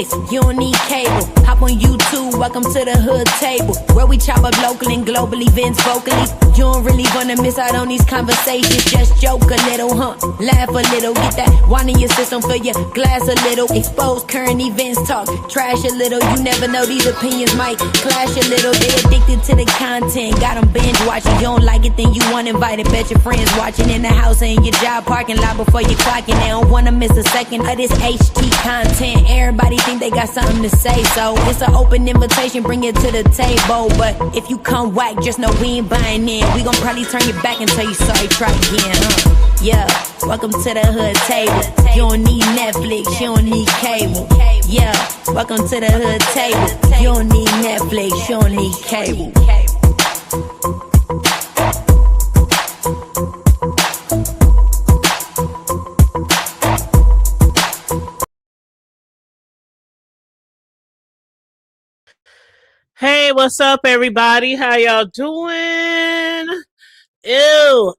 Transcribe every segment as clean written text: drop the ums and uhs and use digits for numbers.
Netflix, you don't need cable. Hop on YouTube, welcome to the hood table, where we chop up local and global events vocally. You don't really wanna miss out on these conversations. Just joke a little, laugh a little, get that wine in your system, fill your glass a little. Expose current events, talk trash a little. You never know, these opinions might clash a little. They addicted to the content, got them binge watching. You don't like it, then you want invited. Bet your friends watching in the house and your job parking lot before you clocking. They don't wanna miss a second of this HT content. Everybody think they got something to say, so it's an open invitation, bring it to the table. But if you come whack, just know we ain't buying in. We gon' probably turn your back and tell you sorry, try again, Yeah, welcome to the hood table. You don't need Netflix, you don't need cable. Yeah, welcome to the hood table. You don't need Netflix, you don't need cable. Hey, what's up, everybody? How y'all doing? Ew.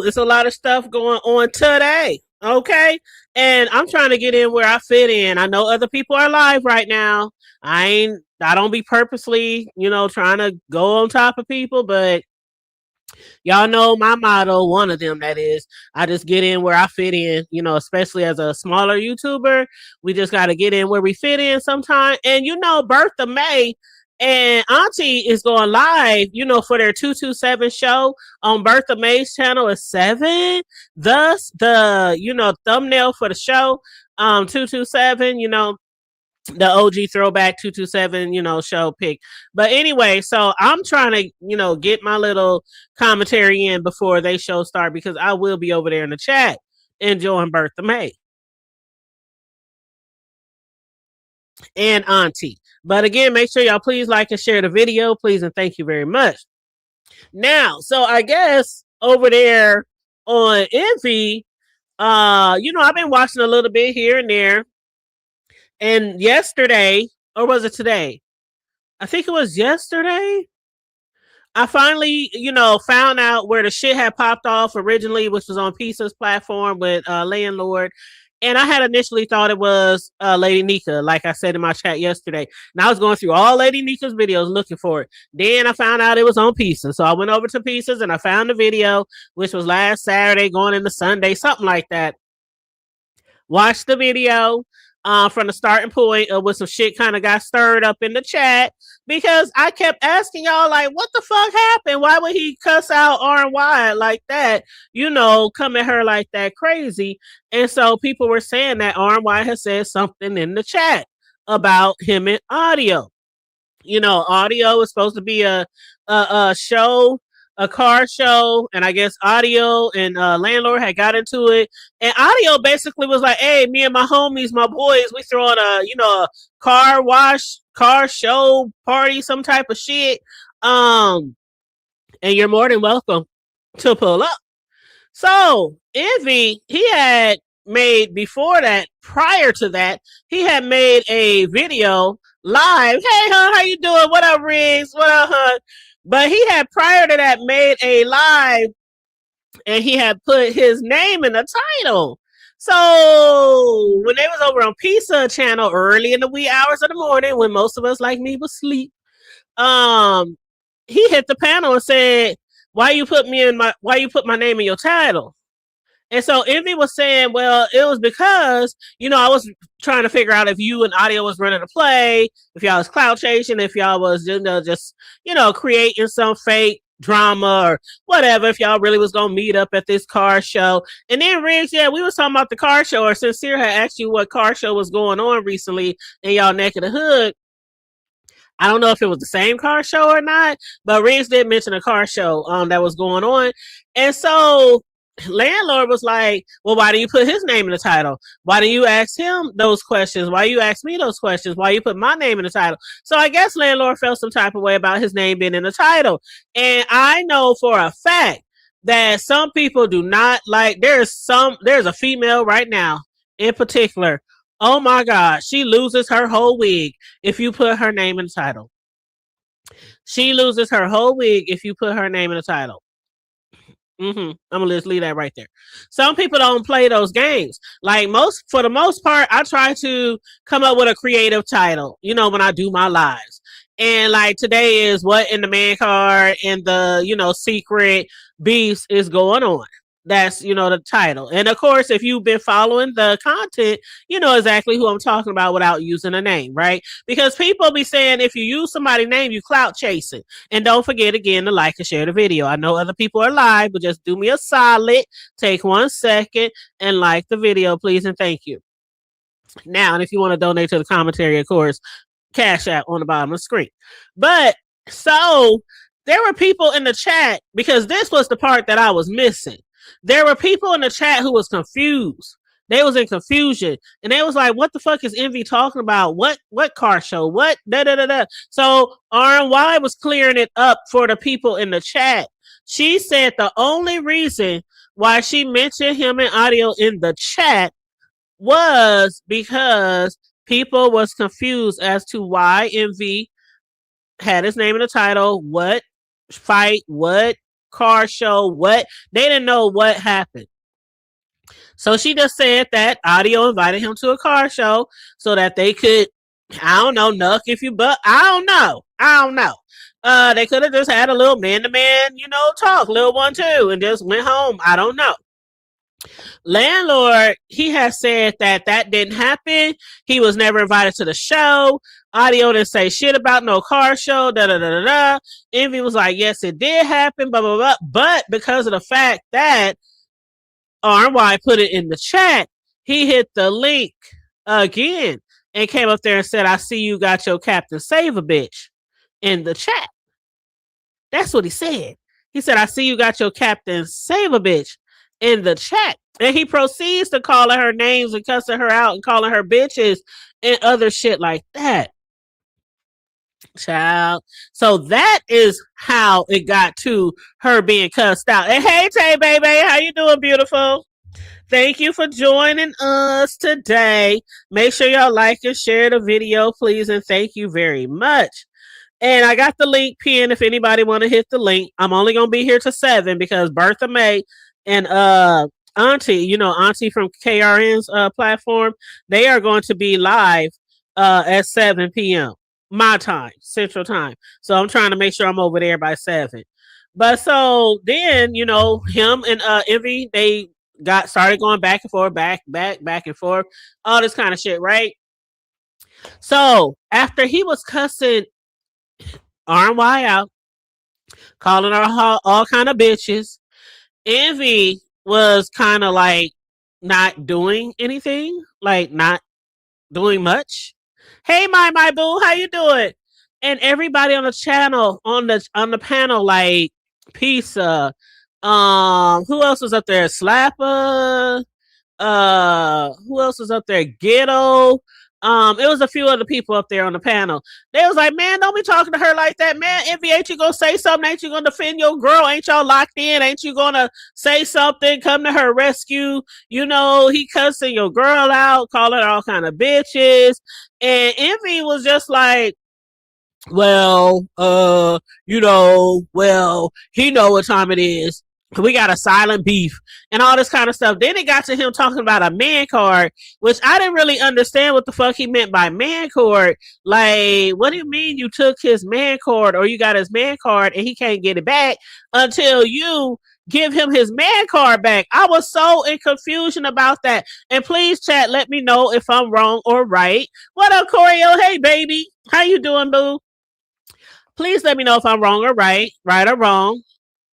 It's a lot of stuff going on today, okay? And I'm trying to get in where I fit in. I know other people are live right now. I don't be purposely, trying to go on top of people, but y'all know my motto, one of them that is, I just get in where I fit in, especially as a smaller YouTuber. We just got to get in where we fit in sometime. And Bertha May and Auntie is going live, for their 227 show on Bertha May's channel at 7. Thus, the, thumbnail for the show, 227, the OG throwback 227, show pick. But anyway, so I'm trying to, get my little commentary in before they show start, because I will be over there in the chat enjoying Bertha May and Auntie. But again, make sure y'all please like and share the video, please, and thank you very much. Now, so I guess over there on Envy, I've been watching a little bit here and there. And yesterday, or was it today? I think it was yesterday. I finally, found out where the shit had popped off originally, which was on Pizza's platform with Landlord. And I had initially thought it was Lady Nika, like I said in my chat yesterday. And I was going through all Lady Nika's videos looking for it. Then I found out it was on Pizza. So I went over to Pieces and I found the video, which was last Saturday going into Sunday, something like that. Watched the video from the starting point with some shit kind of got stirred up in the chat, because I kept asking y'all, like, what the fuck happened? Why would he cuss out RY like that? Come at her like that crazy. And so people were saying that RY has said something in the chat about him and Audio. Audio is supposed to be a show, a car show, and I guess Audio and Landlord had got into it, and Audio basically was like, hey, me and my homies, my boys, we throwing a car wash, car show party, some type of shit, and you're more than welcome to pull up. So Envy, he had made before that, prior to that, he had made a video live. Hey, hon, how you doing? What up, Riggs? What up, hon? But he had, prior to that, made a live, and he had put his name in the title. So when they was over on Pizza channel early in the wee hours of the morning, when most of us like me was asleep, he hit the panel and said, why you put my name in your title? And so Envy was saying, well, it was because, I was trying to figure out if you and Audio was running a play, if y'all was clout chasing, if y'all was, just, creating some fake drama or whatever, if y'all really was going to meet up at this car show. And then Riggs, we was talking about the car show, or Sincere had asked you what car show was going on recently in y'all neck of the hood. I don't know if it was the same car show or not, but Riggs did mention a car show that was going on. And so Landlord was like, well, why do you put his name in the title? Why do you ask him those questions? Why you ask me those questions? Why you put my name in the title? So I guess Landlord felt some type of way about his name being in the title. And I know for a fact that some people do not like, there's a female right now in particular. Oh my God, she loses her whole wig if you put her name in the title. She loses her whole wig if you put her name in the title. I'm gonna just leave that right there. Some people don't play those games. Like for the most part, I try to come up with a creative title, when I do my lives. And like today is what in the man card and the, secret beefs is going on. That's, the title. And of course, if you've been following the content, you know exactly who I'm talking about without using a name, right? Because people be saying if you use somebody's name, you clout chasing. And don't forget again to like and share the video. I know other people are live, but just do me a solid. Take 1 second and like the video, please, and thank you. Now, and if you want to donate to the commentary, of course, Cash App on the bottom of the screen. But so there were people in the chat, because this was the part that I was missing. There were people in the chat who was confused. They was in confusion. And they was like, what the fuck is Envy talking about? What car show? What? Da, da, da, da. So RNY was clearing it up for the people in the chat. She said the only reason why she mentioned him in audio in the chat was because people was confused as to why Envy had his name in the title, what fight, what car show, what. They didn't know what happened. So she just said that audio invited him to a car show so that they could, I don't know, nuck if you but I don't know. They could have just had a little man-to-man, talk, little 1-2, and just went home. I don't know. Landlord, he has said that didn't happen. He was never invited to the show. Audio didn't say shit about no car show. Da da da da da. Envy was like, yes, it did happen. Blah blah blah. But because of the fact that RY put it in the chat, he hit the link again and came up there and said, "I see you got your Captain Save a Bitch in the chat." That's what he said. He said, "I see you got your Captain Save a Bitch in the chat." And he proceeds to calling her names and cussing her out and calling her bitches and other shit like that. Child. So that is how it got to her being cussed out. And hey, Tay baby, how you doing, beautiful? Thank you for joining us today. Make sure y'all like and share the video, please, and thank you very much. And I got the link pinned if anybody want to hit the link. I'm only going to be here till 7 because Bertha May and Auntie, Auntie from KRN's platform, they are going to be live at 7 p.m. my time, Central Time. So I'm trying to make sure I'm over there by 7. But so then, him and Envy, they started going back and forth, back and forth, all this kind of shit, right? So after he was cussing RY out, calling her all kind of bitches, Envy was kind of like not doing anything, like not doing much. Hey, my boo, how you doing? And everybody on the channel, on the panel, like Pizza, who else was up there? Slapper, who else was up there? Ghetto. It was a few other people up there on the panel. They was like, man, don't be talking to her like that, man. Envy, ain't you gonna say something? Ain't you gonna defend your girl? Ain't y'all locked in? Ain't you gonna say something? Come to her rescue? He cussing your girl out, calling her all kind of bitches. And Envy was just like, well, he know what time it is. We got a silent beef and all this kind of stuff. Then it got to him talking about a man card, which I didn't really understand what the fuck he meant by man card. Like, what do you mean you took his man card or you got his man card and he can't get it back until you give him his man card back? I was so in confusion about that. And please, chat, let me know if I'm wrong or right. What up, Corio? Hey, baby. How you doing, boo? Please let me know if I'm wrong or right or wrong,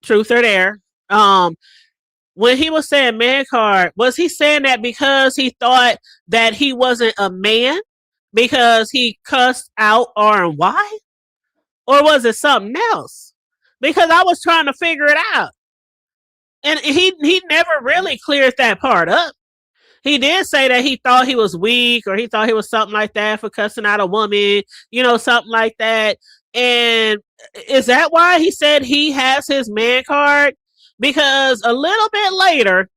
truth or dare. When he was saying man card, was he saying that because he thought that he wasn't a man because he cussed out RY? Or was it something else? Because I was trying to figure it out. And he never really cleared that part up. He did say that he thought he was weak or he thought he was something like that for cussing out a woman, something like that. And is that why he said he has his man card? Because a little bit later,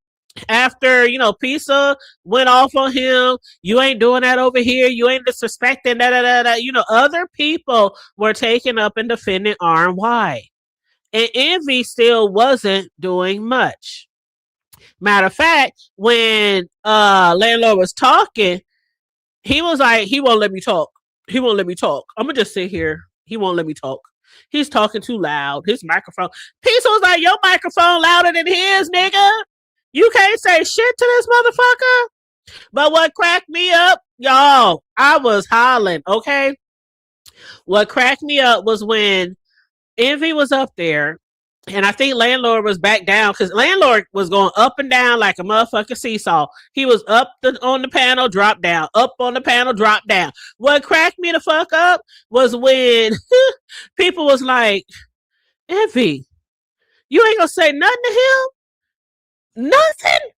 after, Pisa went off on him, you ain't doing that over here, you ain't disrespecting, other people were taking up and defending RY. and Envy still wasn't doing much. Matter of fact, when landlord was talking, he was like, he won't let me talk. He won't let me talk. I'm gonna just sit here. He won't let me talk. He's talking too loud. His microphone. Pizza was like, your microphone louder than his, nigga. You can't say shit to this motherfucker. But what cracked me up, y'all, I was hollering, okay? What cracked me up was when Envy was up there, and I think Landlord was back down because Landlord was going up and down like a motherfucking seesaw. He was up on the panel, drop down, up on the panel, drop down. What cracked me the fuck up was when people was like, Envy, you ain't gonna say nothing to him? Nothing?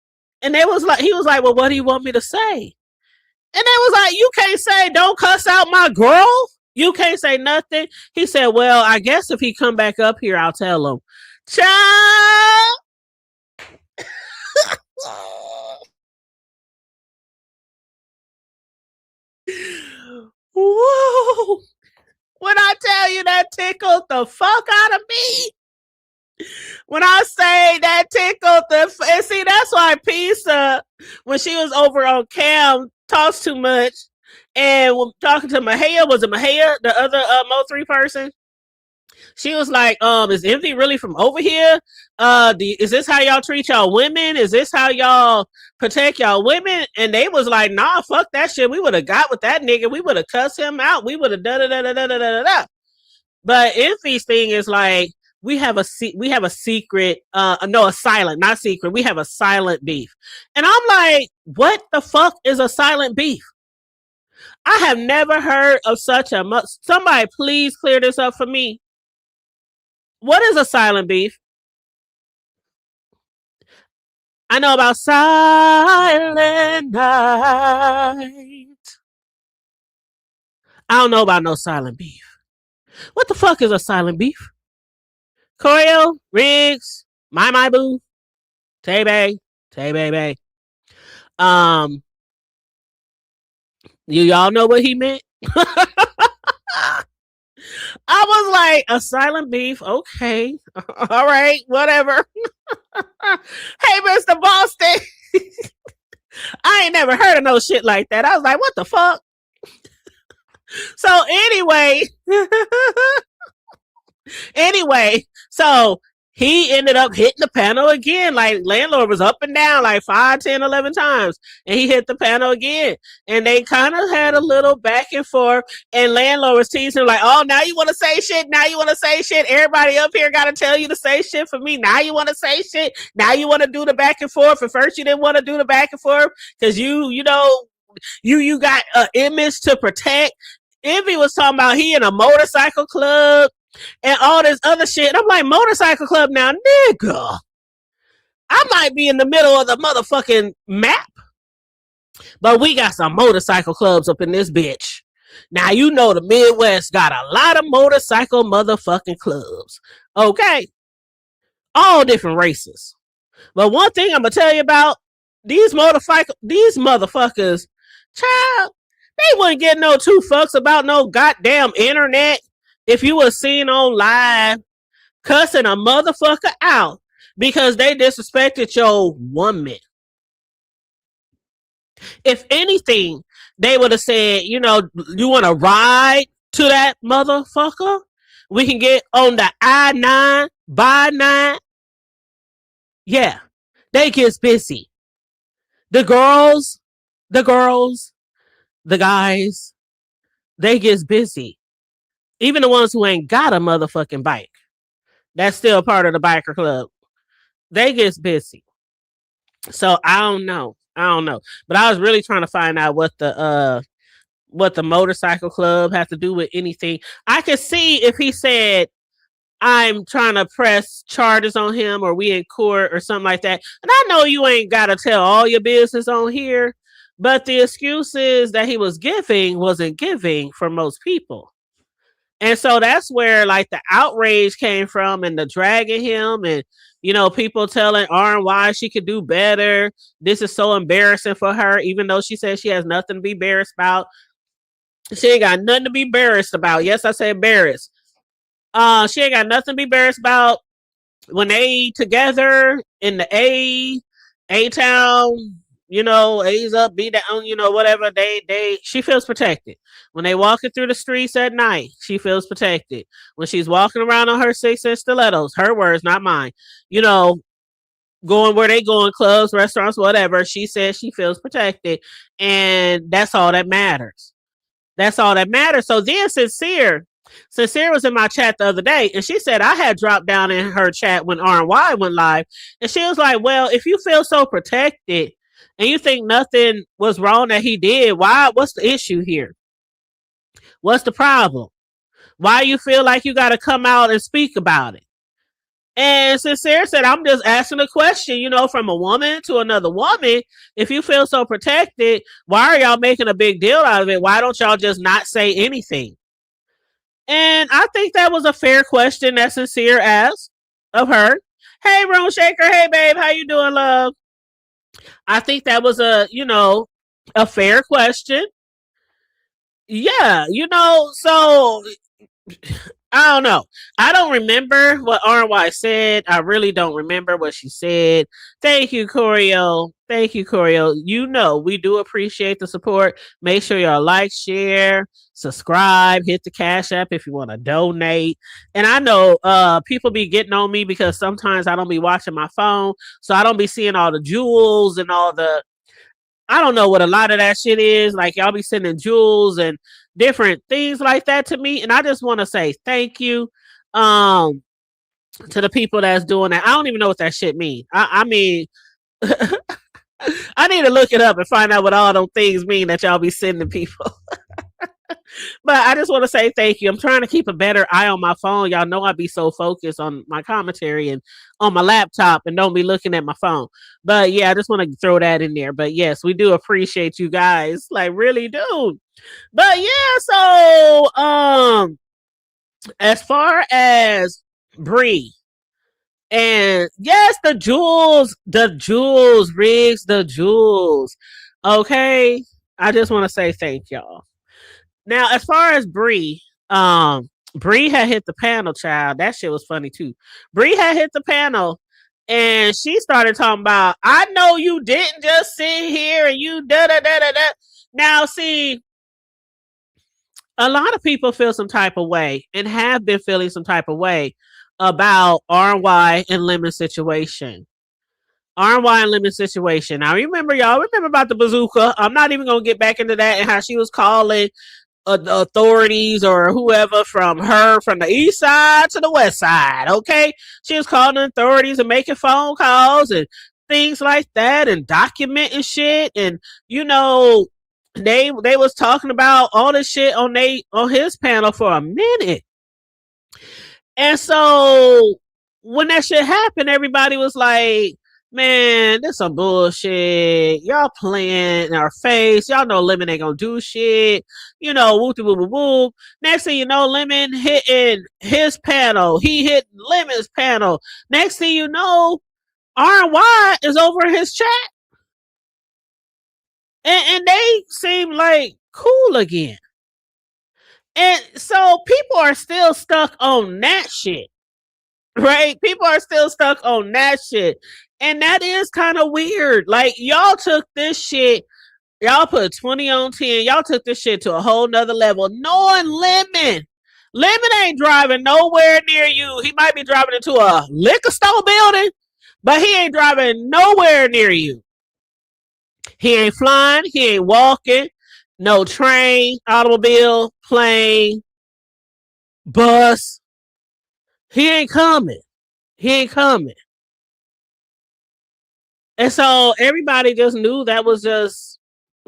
And they was like, he was like, well, what do you want me to say? And they was like, you can't say, don't cuss out my girl. You can't say nothing. He said, well, I guess if he come back up here, I'll tell him. Child. Whoa. When I tell you that tickled the fuck out of me. When I say that tickled the... And see, that's why Pizza, when she was over on Cam, talks too much. And when talking to Mahia, was it Mahia, the other Mo3 person? She was like, is Envy really from over here? Is this how y'all treat y'all women? Is this how y'all protect y'all women? And they was like, nah, fuck that shit. We would have got with that nigga. We would have cussed him out. We would have da-da-da-da-da-da-da-da. But Envy's thing is like, we have a secret, no, a silent, not secret. We have a silent beef. And I'm like, what the fuck is a silent beef? I have never heard of such a much. Somebody please clear this up for me. What is a silent beef? I know about Silent Night. I don't know about no silent beef. What the fuck is a silent beef? Choreo, Riggs, My Boo, Tay Bay. Y'all know what he meant? I was like, a silent beef. Okay. All right. Whatever. Hey, Mr. Boston. I ain't never heard of no shit like that. I was like, what the fuck? So anyway, so he ended up hitting the panel again. Like, Landlord was up and down like 5, 10, 11 times. And he hit the panel again. And they kind of had a little back and forth. And Landlord was teasing him like, oh, now you want to say shit? Now you want to say shit? Everybody up here got to tell you to say shit for me. Now you want to say shit? Now you want to do the back and forth? At first you didn't want to do the back and forth because you got an image to protect. Envy was talking about he in a motorcycle club and all this other shit. I'm like, motorcycle club now, nigga. I might be in the middle of the motherfucking map, but we got some motorcycle clubs up in this bitch. Now, you know the Midwest got a lot of motorcycle motherfucking clubs. Okay? All different races. But one thing I'm going to tell you about, these motherfuckers, child, they wouldn't get no two fucks about no goddamn internet if you were seen on live cussing a motherfucker out because they disrespected your woman. If anything, they would have said, you want to ride to that motherfucker? We can get on the I-9, by 9. Yeah, they get busy. The girls, the guys, they get busy. Even the ones who ain't got a motherfucking bike. That's still part of the biker club. They get busy. So I don't know. But I was really trying to find out what the motorcycle club has to do with anything. I could see if he said, I'm trying to press charges on him or we in court or something like that. And I know you ain't got to tell all your business on here, but the excuses that he was giving wasn't giving for most people. And so that's where like the outrage came from and the dragging him and, people telling RNY she could do better. This is so embarrassing for her, even though she says she has nothing to be embarrassed about. She ain't got nothing to be embarrassed about. Yes, I say embarrassed. She ain't got nothing to be embarrassed about. When they together in the A town, you know, A's up, B down, you know, whatever. She feels protected. When they walking through the streets at night, she feels protected. When she's walking around on her 6-inch stilettos, her words, not mine. You know, going where they go in clubs, restaurants, whatever. She says she feels protected, and that's all that matters. That's all that matters. So then Sincere was in my chat the other day, and she said I had dropped down in her chat when RY went live, and she was like, well, if you feel so protected and you think nothing was wrong that he did, what's the issue here? What's the problem? Why you feel like you got to come out and speak about it? And Sincere said, I'm just asking a question, you know, from a woman to another woman. If you feel so protected, why are y'all making a big deal out of it? Why don't y'all just not say anything? And I think that was a fair question that Sincere asked of her. Hey, Room Shaker. Hey, babe. How you doing, love? I think that was a fair question. Yeah, so I don't know. I don't remember what RY said. I really don't remember what she said. Thank you, Corio. Thank you, Corio. You know, we do appreciate the support. Make sure y'all like, share, subscribe, hit the Cash App if you want to donate. And I know people be getting on me because sometimes I don't be watching my phone. So I don't be seeing all the jewels and all the, I don't know what a lot of that shit is. Like y'all be sending jewels and different things like that to me. And I just want to say thank you to the people that's doing that. I don't even know what that shit means. I mean, I need to look it up and find out what all those things mean that y'all be sending people. But I just want to say thank you. I'm trying to keep a better eye on my phone. Y'all know I be so focused on my commentary and on my laptop and don't be looking at my phone. But yeah, I just want to throw that in there. But yes, we do appreciate you guys. Like really do. But yeah, so as far as Bree, and yes, the jewels, Riggs, the jewels. Okay. I just want to say thank y'all. Now, as far as Bree, Bree had hit the panel, child. That shit was funny too. Bree had hit the panel and she started talking about, I know you didn't just sit here and you da da da da da. Now, see, a lot of people feel some type of way and have been feeling some type of way about RY and Lemon situation. RY and Lemon situation. Now, remember about the bazooka. I'm not even going to get back into that and how she was calling the authorities or whoever from the east side to the west side. Okay, she was calling the authorities and making phone calls and things like that and documenting shit. And they was talking about all this shit on his panel for a minute. And so when that shit happened, everybody was like, man, this some bullshit. Y'all playing in our face. Y'all know Lemon ain't gonna do shit. Whoop de whoop whoop. Next thing you know, Lemon hitting his panel. He hit Lemon's panel. Next thing you know, RY is over in his chat. And they seem like cool again. And so people are still stuck on that shit. Right? People are still stuck on that shit. And that is kind of weird. Like, y'all took this shit, y'all put 20 on 10, y'all took this shit to a whole nother level. Knowing Lemon ain't driving nowhere near you. He might be driving into a liquor store building, but he ain't driving nowhere near you. He ain't flying, he ain't walking, no train, automobile, plane, bus. He ain't coming. He ain't coming. And so everybody just knew that was just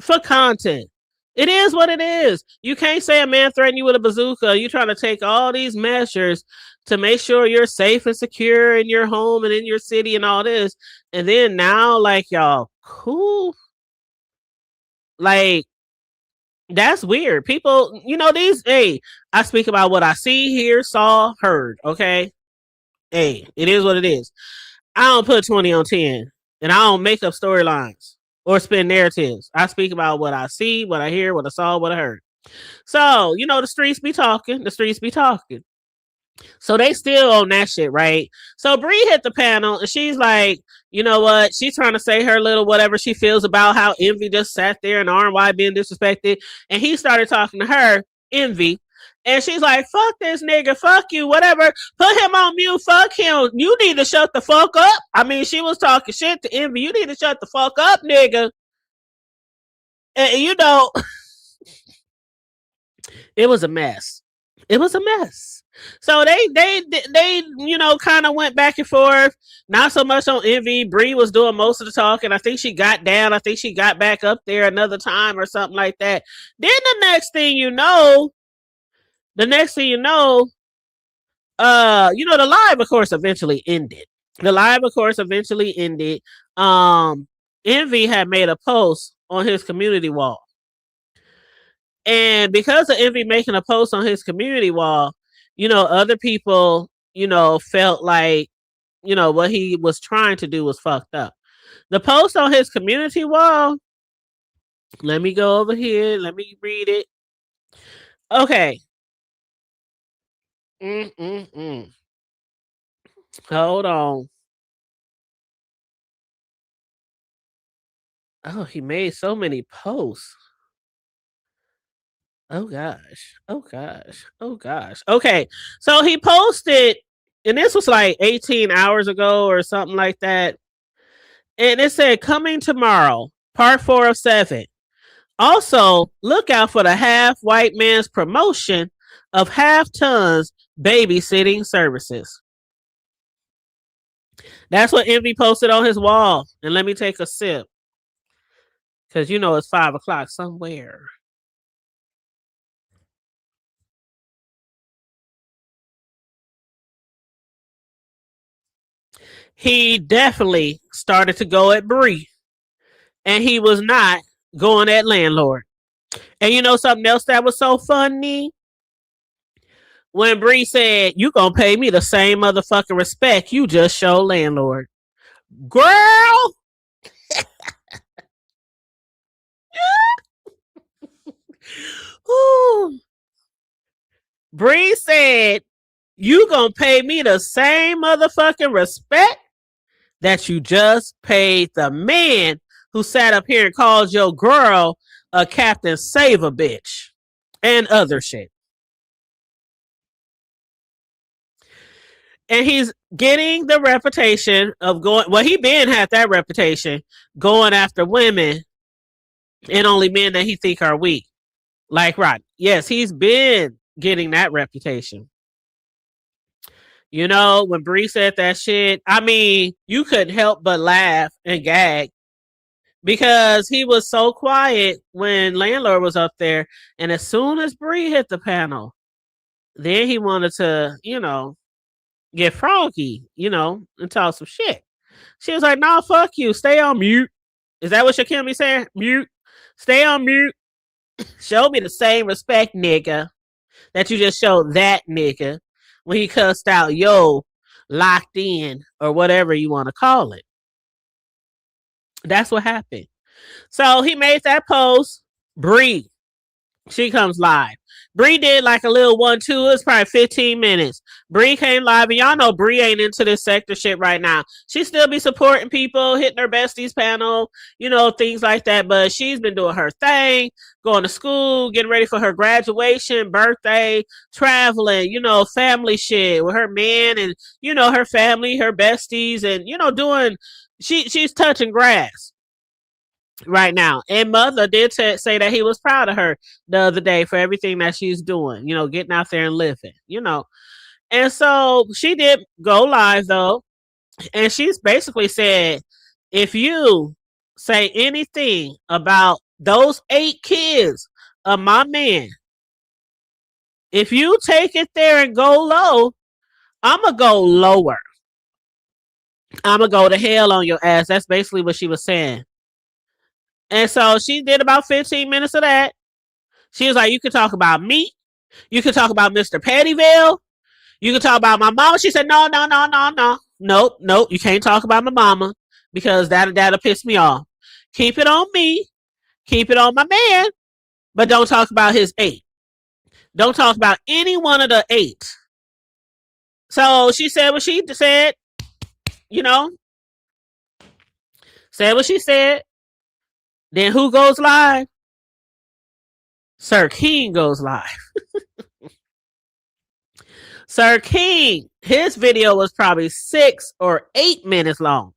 for content. It is what it is. You can't say a man threatened you with a bazooka. You're trying to take all these measures to make sure you're safe and secure in your home and in your city and all this. And then now, like, y'all, cool. Like, that's weird. People, I speak about what I see, hear, saw, heard, okay? Hey, it is what it is. I don't put 20 on 10. And I don't make up storylines or spin narratives. I speak about what I see, what I hear, what I saw, what I heard. So, the streets be talking. The streets be talking. So they still on that shit, right? So Bree hit the panel and she's like, you know what? She's trying to say her little whatever she feels about how Envy just sat there and RY being disrespected. And he started talking to her, Envy. And she's like, fuck this nigga, fuck you, whatever. Put him on mute, fuck him. You need to shut the fuck up. I mean, she was talking shit to Envy. You need to shut the fuck up, nigga. And you know, it was a mess. It was a mess. So they you know kind of went back and forth. Not so much on Envy. Bree was doing most of the talking. I think she got down. I think she got back up there another time or something like that. Then the next thing you know, the live of course eventually ended. The live of course eventually ended. Envy had made a post on his community wall. And because of Envy making a post on his community wall, you know, other people, you know, felt like, you know, what he was trying to do was fucked up. The post on his community wall, let me go over here. Let me read it. Okay. Hold on. Oh, he made so many posts. Oh gosh. Oh gosh. Oh gosh. Okay. So he posted, and this was like 18 hours ago or something like that. And it said, coming tomorrow, part 4 of 7. Also, look out for the half white man's promotion of half tons babysitting services. That's what Envy posted on his wall. And let me take a sip. Because you know it's 5 o'clock somewhere. He definitely started to go at Bree. And he was not going at Landlord. And you know something else that was so funny? When Bree said, you gonna pay me the same motherfucking respect you just show Landlord. Girl! Ooh. Bree said, you gonna pay me the same motherfucking respect that you just paid the man who sat up here and called your girl a Captain Save a bitch and other shit. And he's getting the reputation of going, well, he been had that reputation going after women and only men that he think are weak. Like Rod. Yes, he's been getting that reputation. You know, when Bree said that shit, I mean, you couldn't help but laugh and gag because he was so quiet when Landlord was up there. And as soon as Bree hit the panel, then he wanted to, you know, get froggy, you know, and talk some shit. She was like, nah, fuck you. Stay on mute. Is that what Shakim be saying? Mute. Stay on mute. Show me the same respect, nigga, that you just showed that nigga when he cussed out yo locked in or whatever you want to call it. That's what happened. So he made that post. Bree, she comes live. Bree did like a little 1-2. It's probably 15 minutes. Bree came live, and y'all know Bree ain't into this sector shit right now. She still be supporting people, hitting her besties panel, you know, things like that. But she's been doing her thing, going to school, getting ready for her graduation, birthday, traveling, you know, family shit with her man and, you know, her family, her besties, and, you know, doing, she's touching grass right now. And Mother did say that he was proud of her the other day for everything that she's doing, you know, getting out there and living, you know. And so she did go live though, and she's basically said, if you say anything about those 8 kids of my man, if you take it there and go low, I'm gonna go lower. I'm gonna go to hell on your ass. That's basically what she was saying. And so she did about 15 minutes of that. She was like, you can talk about me. You can talk about Mr. Pettyville. You can talk about my mama. She said, no. Nope. You can't talk about my mama because that'll piss me off. Keep it on me. Keep it on my man. But don't talk about his 8. Don't talk about any one of the 8. So she said what she said, you know, said what she said. Then who goes live? Sir King goes live. Sir King, his video was probably 6 or 8 minutes long.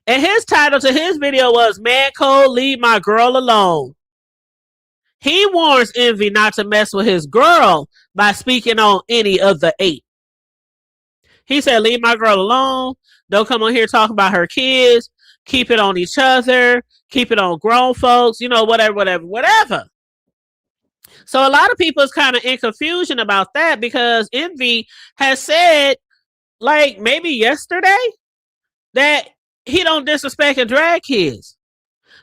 And his title to his video was Man Code, Leave My Girl Alone. He warns Envy not to mess with his girl by speaking on any of the 8. He said, leave my girl alone. Don't come on here talking about her kids. Keep it on each other. Keep it on grown folks. You know, whatever. So a lot of people is kind of in confusion about that because Envy has said, like maybe yesterday, that he don't disrespect and drag kids.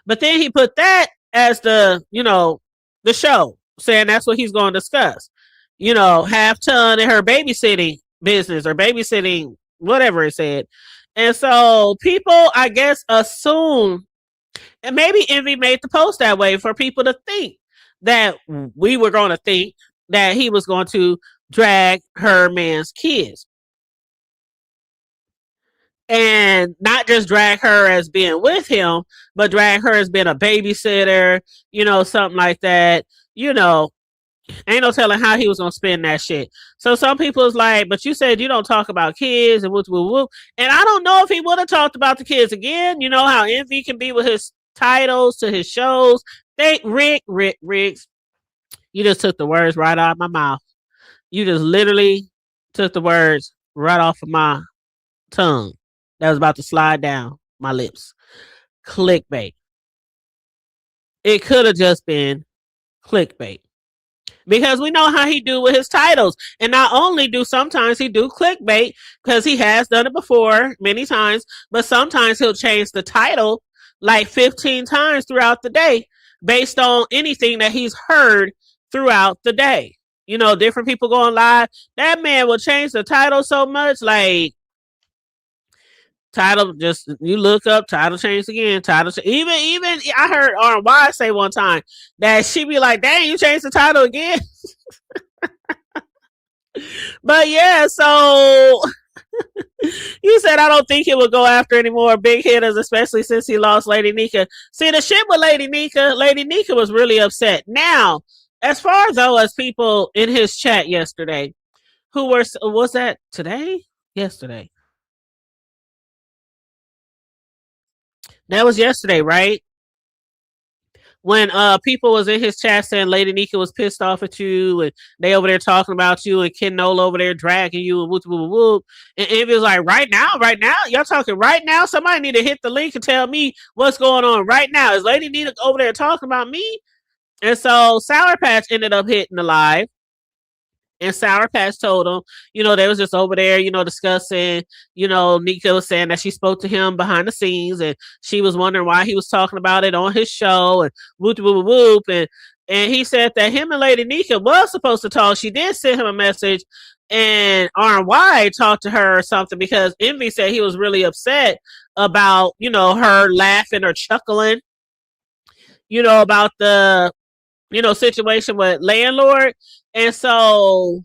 But then he put that as the, you know, the show, saying that's what he's going to discuss. You know, Half Ton and her babysitting business or babysitting, whatever it said. And so people, I guess, assume, and maybe Envy made the post that way for people to think that we were going to think that he was going to drag her man's kids. And not just drag her as being with him, but drag her as being a babysitter, you know, something like that. You know, ain't no telling how he was gonna spend that shit. So some people is like, but you said you don't talk about kids and whoop whoop whoop. And I don't know if he would have talked about the kids again. You know how Envy can be with his titles to his shows. Riggs, you just took the words right out of my mouth. You just literally took the words right off of my tongue that was about to slide down my lips. Clickbait. It could have just been clickbait. Because we know how he do with his titles. And not only do sometimes he do clickbait, because he has done it before many times, but sometimes he'll change the title like 15 times throughout the day based on anything that he's heard throughout the day. You know, different people going live. That man will change the title so much, like title, just you look up, title changed again, even I heard RY say one time that she be like, dang, you changed the title again. But yeah, so you said I don't think he would go after any more big hitters, especially since he lost Lady Nika. See, the shit with Lady Nika was really upset. Now, as far as people in his chat yesterday who was that today? Yesterday. That was yesterday, right? When people was in his chat saying Lady Nika was pissed off at you and they over there talking about you and Ken Nola over there dragging you and whoop whoop whoop. And Envy was like, right now, y'all talking right now. Somebody need to hit the link and tell me what's going on right now. Is Lady Nika over there talking about me? And so Sour Patch ended up hitting the live. And Sour Patch told him, you know, they was just over there, you know, discussing, you know, Nika was saying that she spoke to him behind the scenes and she was wondering why he was talking about it on his show and whoop, whoop, whoop. And he said that him and Lady Nika was supposed to talk. She did send him a message and RY talked to her or something because Envy said he was really upset about, you know, her laughing or chuckling, you know, about the, you know, situation with Landlord. And so,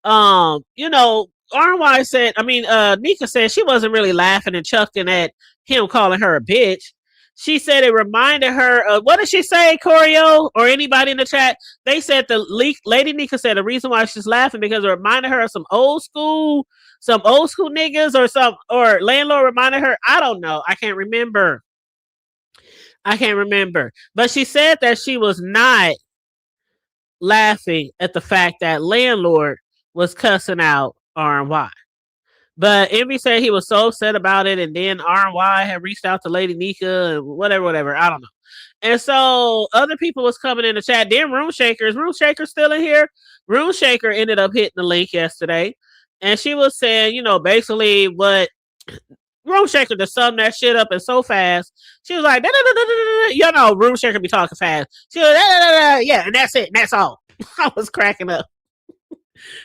you know, RY said, Nika said she wasn't really laughing and chuckling at him calling her a bitch. She said it reminded her of, what did she say, Choreo, or anybody in the chat? They said Lady Nika said the reason why she's laughing because it reminded her of some old school niggas or Landlord reminded her. I don't know. I can't remember. But she said that she was not laughing at the fact that Landlord was cussing out RY. But Envy said he was so upset about it, and then RY had reached out to Lady Nika and whatever. I don't know. And so other people was coming in the chat. Then Room Shaker. Is Room Shaker still in here? Room Shaker ended up hitting the link yesterday. And she was saying, you know, basically what Room Shaker to sum that shit up and so fast. She was like, you know, Room Shaker be talking fast. She was yeah, and that's it, and that's all. I was cracking up.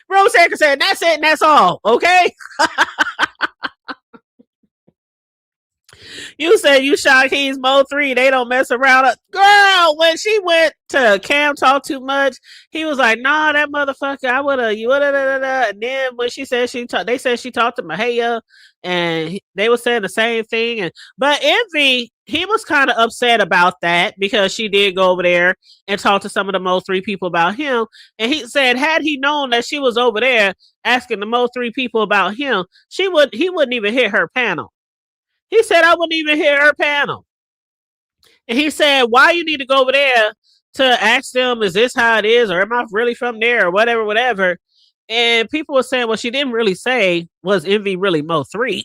Room Shaker said, that's it, and that's all. Okay. You said you shot Keys Mo 3. They don't mess around. Girl, when she went to Cam Talk Too Much, he was like, nah, that motherfucker, I would have, you would have, and then when she said they said she talked to Mahia, and they were saying the same thing. But Envy, he was kind of upset about that because she did go over there and talk to some of the Mo 3 people about him. And he said, had he known that she was over there asking the Mo 3 people about him, he wouldn't even hit her panel. He said, I wouldn't even hear her panel. And he said, why you need to go over there to ask them, is this how it is? Or am I really from there? Or whatever. And people were saying, well, she didn't really say, was Envy really Mo 3?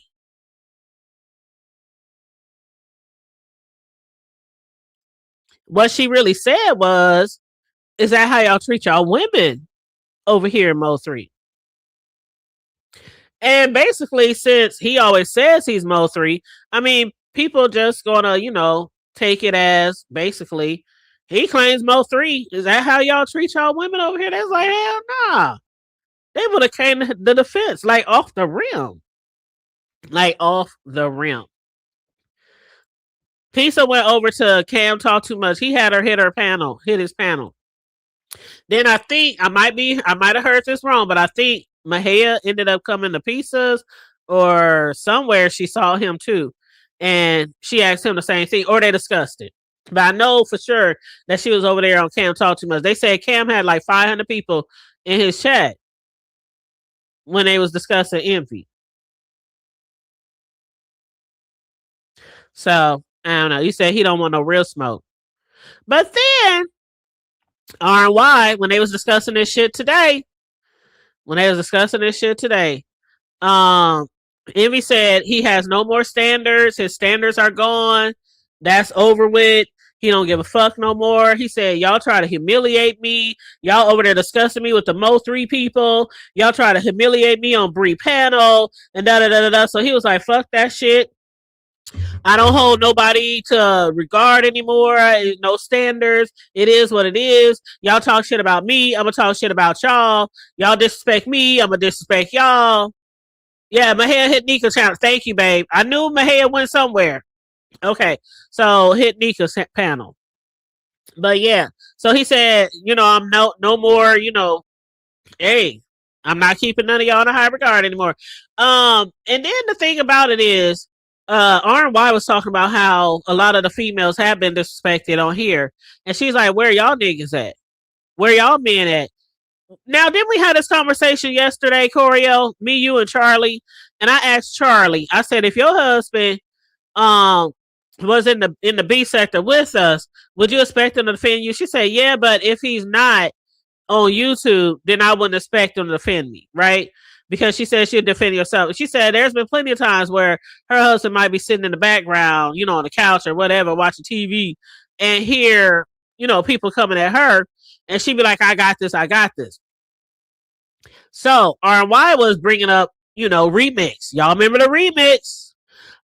What she really said was, is that how y'all treat y'all women over here in Mo 3? And basically, since he always says he's Mo 3, I mean, people just gonna, take it as basically he claims Mo 3. Is that how y'all treat y'all women over here? That's like, hell nah. They would have came to the defense, like off the rim. Like off the rim. Pisa went over to Cam Talk Too Much. He had her hit his panel. Then I think I might have heard this wrong, but I think Mahia ended up coming to Pisa's or somewhere she saw him too. And she asked him the same thing, or they discussed it. But I know for sure that she was over there on Cam Talk Too Much. They said Cam had like 500 people in his chat when they was discussing Envy. So, I don't know. You said he don't want no real smoke. But then, RNY, when they was discussing this shit today, Envy said he has no more standards. His standards are gone. That's over with. He don't give a fuck no more. He said, y'all try to humiliate me. Y'all over there discussing me with the Mo 3 people. Y'all try to humiliate me on Bree panel and da-da-da-da-da. So he was like, fuck that shit. I don't hold nobody to regard anymore. No standards. It is what it is. Y'all talk shit about me. I'm going to talk shit about y'all. Y'all disrespect me. I'm going to disrespect y'all. Yeah, Mahia hit Nika's channel. Thank you, babe. I knew Mahia went somewhere. Okay, so hit Nika's panel. But yeah, so he said, I'm no more, hey, I'm not keeping none of y'all in a high regard anymore. And then the thing about it is, RNY was talking about how a lot of the females have been disrespected on here. And she's like, where y'all niggas at? Where y'all men at? Now, didn't we have this conversation yesterday, Coriel? Me, you, and Charlie. And I asked Charlie, I said, if your husband was in the B sector with us, would you expect him to defend you? She said, yeah, but if he's not on YouTube, then I wouldn't expect him to defend me, right? Because she said she'd defend herself. She said there's been plenty of times where her husband might be sitting in the background, on the couch or whatever, watching TV, and hear, people coming at her, and she'd be like, I got this. So RY was bringing up, Remix. Y'all remember the Remix?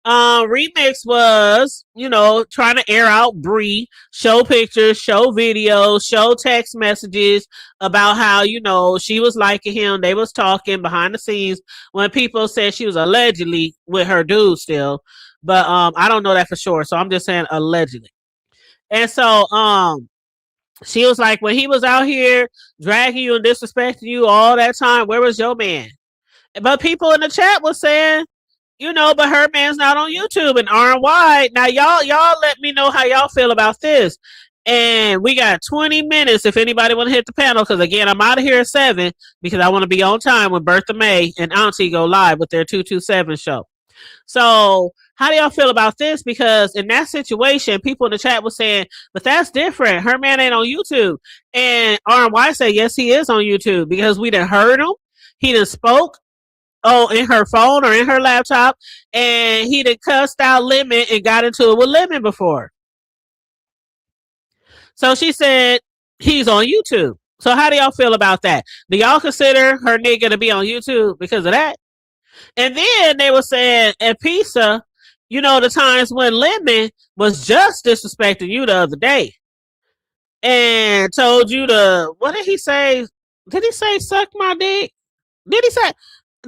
Remix was, trying to air out Bree, show pictures, show videos, show text messages about how, she was liking him. They was talking behind the scenes when people said she was allegedly with her dude still. But I don't know that for sure. So I'm just saying allegedly. And so she was like, when he was out here dragging you and disrespecting you all that time, where was your man? But people in the chat was saying, but her man's not on YouTube and RNY. Now y'all let me know how y'all feel about this. And we got 20 minutes if anybody want to hit the panel, because again, I'm out of here at 7 because I want to be on time when Bertha May and Auntie go live with their 227 show. So how do y'all feel about this? Because in that situation, people in the chat were saying, but that's different. Her man ain't on YouTube. And RNY said, yes, he is on YouTube because we done heard him. He done spoke. In her phone or in her laptop, and he done cussed out Lemon and got into it with Lemon before. So she said he's on YouTube. So how do y'all feel about that? Do y'all consider her nigga to be on YouTube because of that? And then they were saying at Pisa, the times when Lemon was just disrespecting you the other day and told you to, what did he say? Did he say suck my dick? Did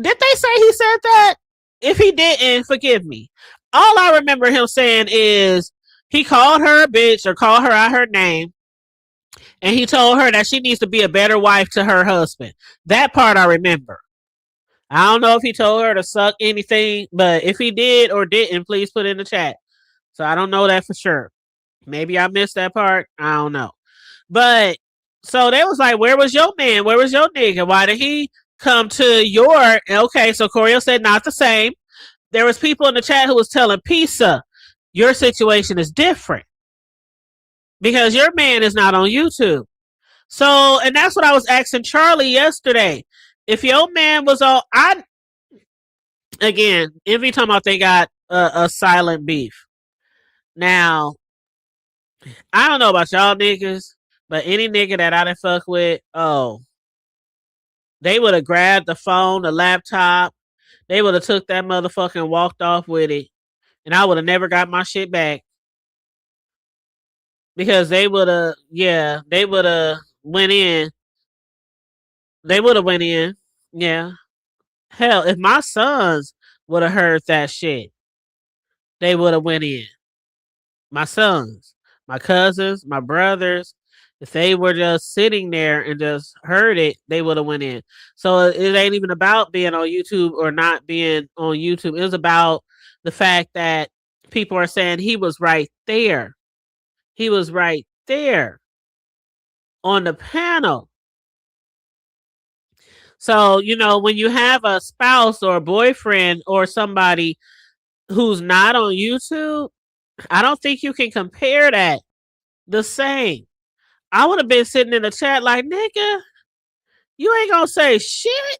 they say he said that? If he didn't, forgive me. all I remember him saying is he called her a bitch or called her out her name, and he told her that she needs to be a better wife to her husband. That part I remember. I don't know if he told her to suck anything, but if he did or didn't, please put in the chat. So I don't know that for sure. Maybe I missed that part. I don't know. But so they was like, where was your man? Where was your nigga? Why did he come to your... Okay, so Corio said not the same. There was people in the chat who was telling Pisa, your situation is different because your man is not on YouTube. So, and that's what I was asking Charlie yesterday. If your man was on... Again, every time they got a silent beef. Now, I don't know about y'all niggas, but any nigga that I done fuck with, they would have grabbed the phone, the laptop, they would have took that motherfucker and walked off with it, and I would have never got my shit back. Because they would have, they would have went in. They would have went in, yeah. Hell, if my sons would have heard that shit, they would have went in. My sons, my cousins, my brothers, if they were just sitting there and just heard it, they would have went in. So it ain't even about being on YouTube or not being on YouTube. It was about the fact that people are saying he was right there. He was right there on the panel. So, you know, when you have a spouse or a boyfriend or somebody who's not on YouTube, I don't think you can compare that the same. I would have been sitting in the chat like, nigga, you ain't gonna say shit.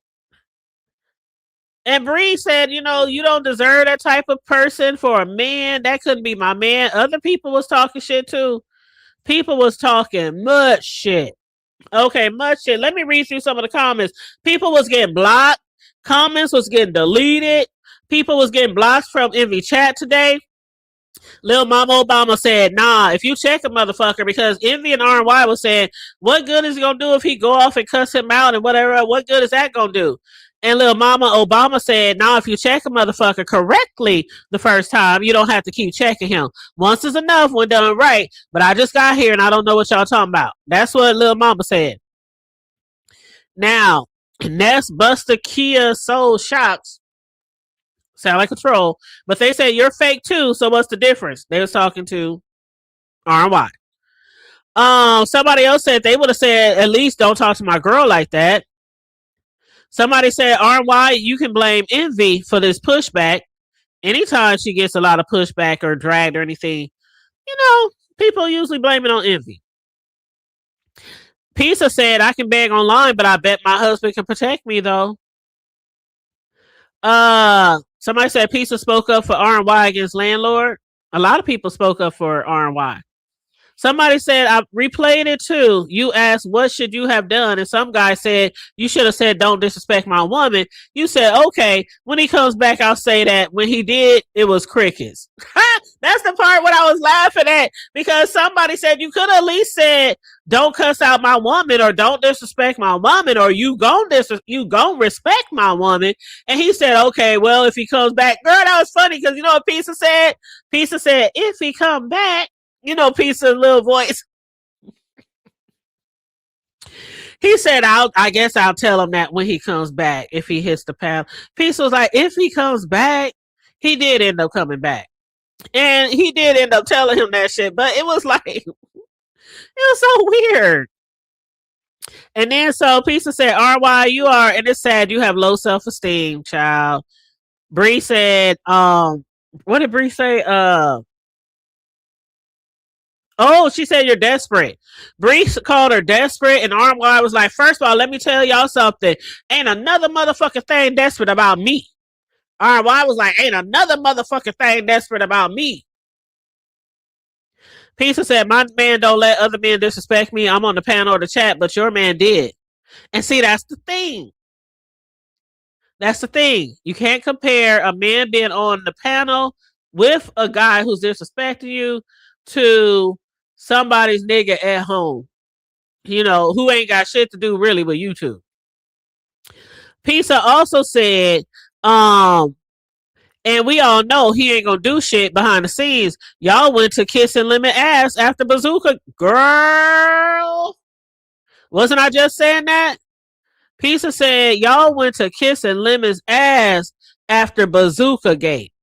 And Bree said, you know, you don't deserve that type of person for a man. That couldn't be my man. Other people was talking shit too. People was talking much shit. Okay, much shit. Let me read through some of the comments. People was getting blocked. Comments was getting deleted. People was getting blocked from Envy chat today. Lil Mama Obama said, nah, if you check a motherfucker, because Envy and RY was saying, what good is he going to do if he go off and cuss him out and whatever? What good is that going to do? And Lil Mama Obama said, nah, if you check a motherfucker correctly the first time, you don't have to keep checking him. Once is enough when done right, but I just got here and I don't know what y'all talking about. That's what Lil Mama said. Now, Ness Buster Kia Soul Shocks sound like a troll, but they said you're fake too, so what's the difference? They was talking to RY. Somebody else said they would have said, at least don't talk to my girl like that. Somebody said, RY, you can blame Envy for this pushback. Anytime she gets a lot of pushback or dragged or anything, you know, people usually blame it on Envy. Pisa said, I can beg online, but I bet my husband can protect me though. Somebody said Pisa spoke up for R&Y against landlord. A lot of people spoke up for R&Y. Somebody said, I replayed it too. You asked, what should you have done? And some guy said, you should have said, don't disrespect my woman. You said, okay, when he comes back, I'll say that. When he did, it was crickets. That's the part what I was laughing at, because somebody said you could at least said, don't cuss out my woman, or don't disrespect my woman, or you gon' respect my woman. And he said, okay, well, if he comes back, girl, that was funny, because you know what Pisa said? Pisa said, if he come back, you know, Pisa's little voice. He said, I guess I'll tell him that when he comes back, if he hits the path. Pisa was like, if he comes back, he did end up coming back. And he did end up telling him that shit, but it was like, it was so weird. And then so Pisa said, RY, you are, and it's sad, you have low self-esteem, child. Bree said, what did Bree say? Oh, she said you're desperate. Bree called her desperate, and RY was like, first of all, let me tell y'all something. Ain't another motherfucking thing desperate about me. RY was like, ain't another motherfucking thing desperate about me. Pisa said, my man don't let other men disrespect me. I'm on the panel or the chat, but your man did. And see, that's the thing. That's the thing. You can't compare a man being on the panel with a guy who's disrespecting you to somebody's nigga at home, you know, who ain't got shit to do really with YouTube. Pisa also said, And we all know he ain't gonna do shit behind the scenes. Y'all went to kissing lemon ass after Bazooka. Girl. Wasn't I just saying that? Pizza said y'all went to kissing Lemon's ass after Bazooka Gate.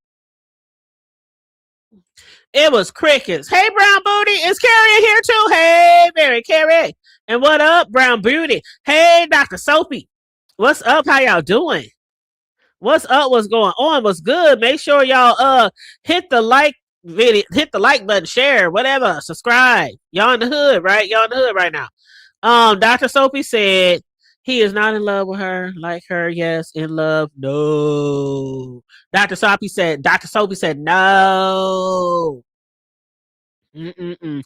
It was crickets. Hey, Brown Booty. Is Carrie here too? Hey, Mary Carrie. And what up, Brown Beauty? Hey, Dr. Soapy. What's up? How y'all doing? What's up? What's going on? What's good? Make sure y'all hit the like video, hit the like button, share, whatever, subscribe. Y'all in the hood, right? Y'all in the hood right now. Dr. Soapy said he is not in love with her, like her, yes, in love. No. Dr. Soapy said no. Mm-mm-mm.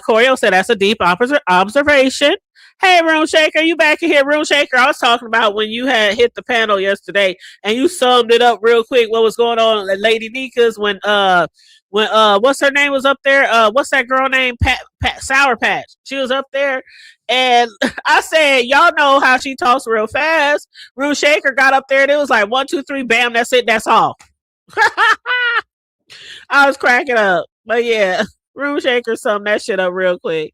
Corio said that's a deep observation. Hey, Room Shaker, you back in here, Room Shaker? I was talking about when you had hit the panel yesterday, and you summed it up real quick. What was going on at Lady Nika's when what's her name was up there? What's that girl name? Pat Sour Patch. She was up there, and I said, y'all know how she talks real fast. Room Shaker got up there, and it was like 1, 2, 3, bam, that's it, that's all. I was cracking up, but yeah. Room Shaker summed that shit up real quick.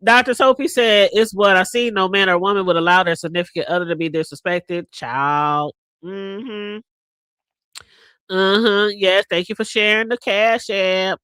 Dr. Sophie said, it's what I see. No man or woman would allow their significant other to be disrespected. Child. Mm-hmm. Uh-huh. Yes, thank you for sharing the Cash App.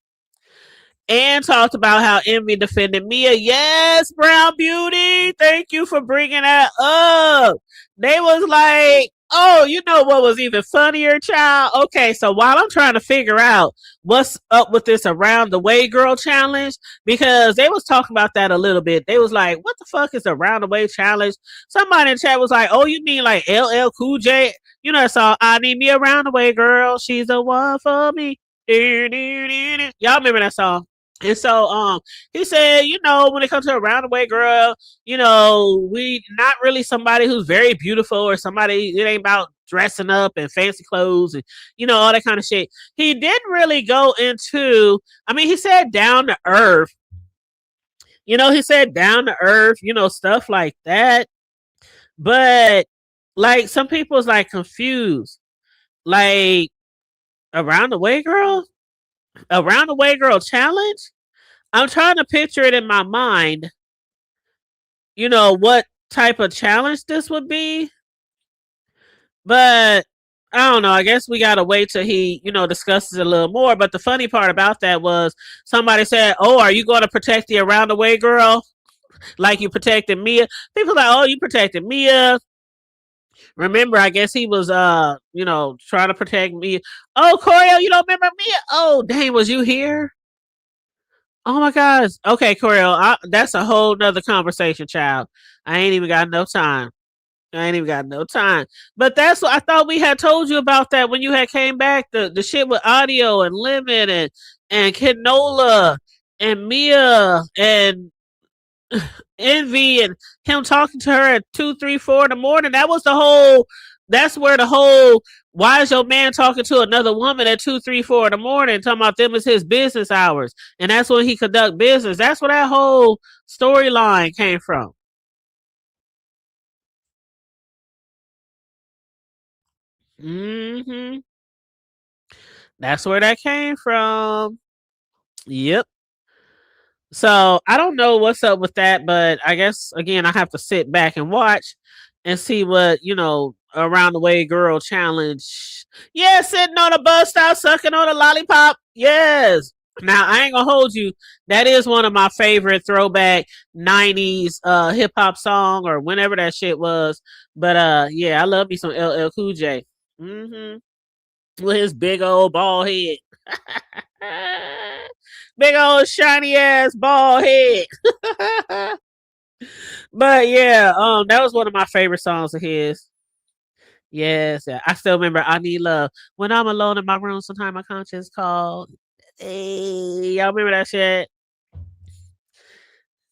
And talked about how Envy defended Mia. Yes, Brown Beauty. Thank you for bringing that up. They was like, oh, you know what was even funnier, child? Okay, so while I'm trying to figure out what's up with this Around the Way Girl challenge, because they was talking about that a little bit. They was like, what the fuck is Around the Way challenge? Somebody in the chat was like, oh, you mean like LL Cool J? You know that song, I Need Me Around the Way Girl. She's the one for me. Y'all remember that song? And so he said, you know, when it comes to Around the Way Girl, you know, we not really somebody who's very beautiful or somebody, it ain't about dressing up and fancy clothes and, you know, all that kind of shit. He didn't really go into, I mean, he said down to earth. You know, he said down to earth, you know, stuff like that. But like some people's like confused. Like Around the Way Girl? Around the Way Girl challenge? I'm trying to picture it in my mind, you know, what type of challenge this would be. But I don't know. I guess we got to wait till he, you know, discusses it a little more. But the funny part about that was somebody said, oh, are you going to protect the Around the Way Girl like you protected Mia? People like, oh, you protected Mia. Remember, I guess he was, you know, trying to protect Mia. Oh, Corio, you don't remember Mia? Oh, dang, was you here? Oh my gosh. Okay, Coriel, that's a whole nother conversation, child. I ain't even got no time. I ain't even got no time. But that's what I thought we had told you about that when you had came back. The shit with Audio and Lemon and Kenola and Mia and Envy and him talking to her at 2, 3, 4 in the morning. That was the whole. That's where the whole. Why is your man talking to another woman at 2, 3, 4 in the morning? Talking about them as his business hours, and that's when he conduct business. That's where that whole storyline came from. Mm-hmm. That's where that came from. Yep. So I don't know what's up with that, but I guess again I have to sit back and watch and see what, you know, Around the Way Girl challenge. Yeah, sitting on a bus stop sucking on a lollipop. Yes. Now I ain't gonna hold you. That is one of my favorite throwback 90s hip hop song or whenever that shit was. But yeah, I love me some LL Cool J. Mm-hmm. With his big old bald head. Big old shiny ass bald head. But yeah, that was one of my favorite songs of his. Yes, yeah. I still remember I Need Love. When I'm alone in my room, sometimes my conscience called. Hey, y'all remember that shit?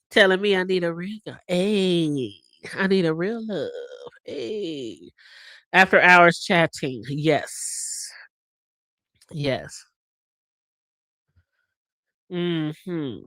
Telling me I need a real girl. Hey, I need a real love. Hey. After hours chatting. Yes. Yes. Mm-hmm.